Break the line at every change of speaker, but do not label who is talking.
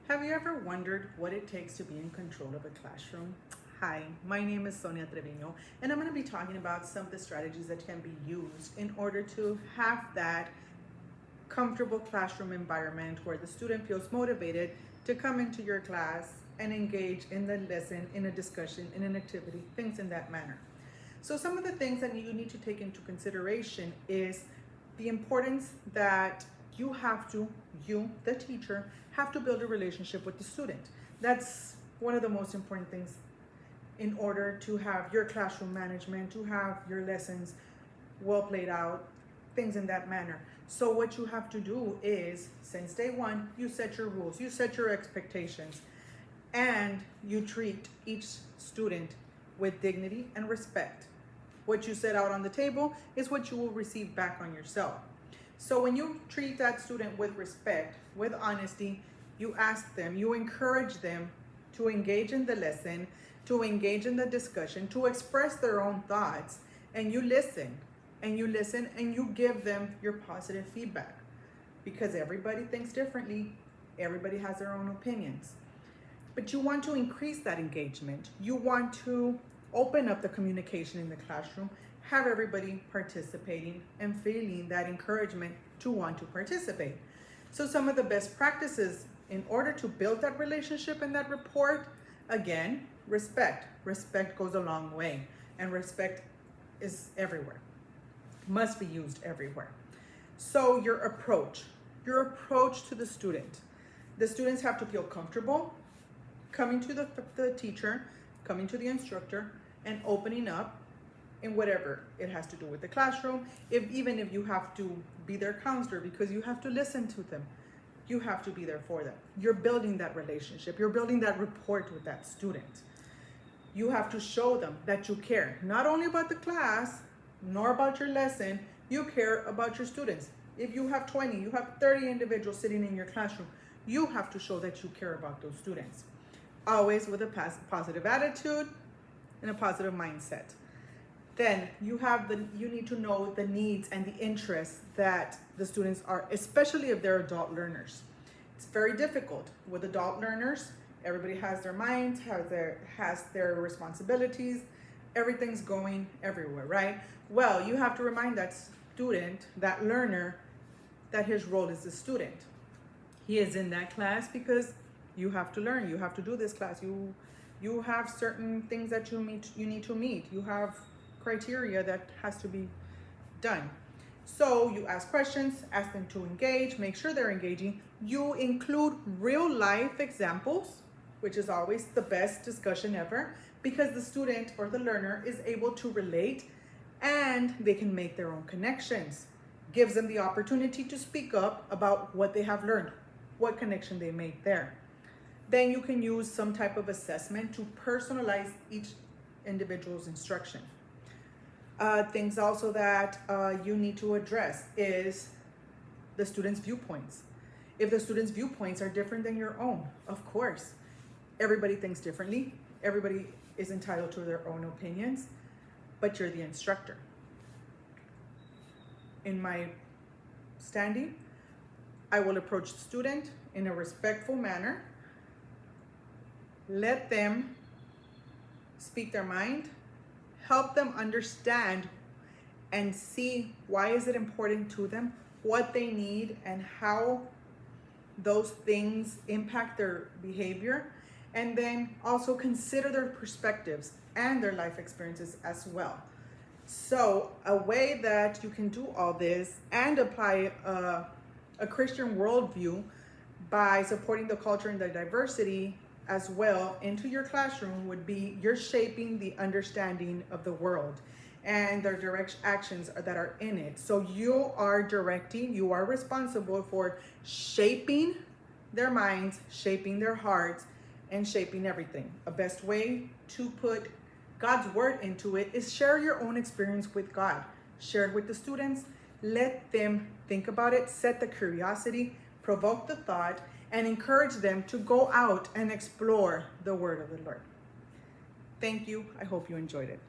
Have you ever wondered what it takes to be in control of a classroom? Hi, my name is Sonia Trevino, and I'm going to be talking about some of the strategies that can be used in order to have that comfortable classroom environment where the student feels motivated to come into your class and engage in the lesson, in a discussion, in an activity, things in that manner. So some of the things that you need to take into consideration is the importance that you, the teacher, have to build a relationship with the student. That's one of the most important things in order to have your classroom management, to have your lessons well played out, things in that manner. So what you have to do is, since day one, you set your rules, you set your expectations, and you treat each student with dignity and respect. What you set out on the table is what you will receive back on yourself. So when you treat that student with respect, with honesty, you ask them, you encourage them to engage in the lesson, to engage in the discussion, to express their own thoughts, and you listen, and you give them your positive feedback. Because everybody thinks differently, everybody has their own opinions. But you want to increase that engagement. You want to open up the communication in the classroom, have everybody participating and feeling that encouragement to want to participate. So some of the best practices in order to build that relationship and that rapport, again, respect. Respect goes a long way, and respect is everywhere, must be used everywhere. So your approach to the student. The students have to feel comfortable coming to the teacher, coming to the instructor, and opening up in whatever it has to do with the classroom. Even if you have to be their counselor because you have to listen to them, you have to be there for them. You're building that relationship. You're building that rapport with that student. You have to show them that you care, not only about the class, nor about your lesson, you care about your students. If you have 20, you have 30 individuals sitting in your classroom, you have to show that you care about those students. Always with a positive attitude and a positive mindset. Then you need to know the needs and the interests that the students are, especially if they're adult learners. It's very difficult with adult learners. Everybody has their minds, has their responsibilities. Everything's going everywhere, right? Well, you have to remind that student, that learner, that his role is the student. He is in that class because you have to learn. You have to do this class. You have certain things that you need to meet. You have criteria that has to be done. So you ask questions, ask them to engage, make sure they're engaging. You include real life examples, which is always the best discussion ever, because the student or the learner is able to relate and they can make their own connections. Gives them the opportunity to speak up about what they have learned, what connection they made there. Then you can use some type of assessment to personalize each individual's instruction. Things also that you need to address is the students' viewpoints. If the students' viewpoints are different than your own, of course, everybody thinks differently. Everybody is entitled to their own opinions, but you're the instructor. In my standing, I will approach the student in a respectful manner. Let them speak their mind, help them understand and see why is it important to them, what they need, and how those things impact their behavior. And then also consider their perspectives and their life experiences as well. So a way that you can do all this and apply a Christian worldview by supporting the culture and the diversity as well into your classroom would be you're shaping the understanding of the world and their direct actions that are in it. So you are directing, you are responsible for shaping their minds, shaping their hearts, and shaping everything. A best way to put God's word into it is share your own experience with God. Share it with the students. Let them think about it, set the curiosity, provoke the thought, and encourage them to go out and explore the word of the Lord. Thank you. I hope you enjoyed it.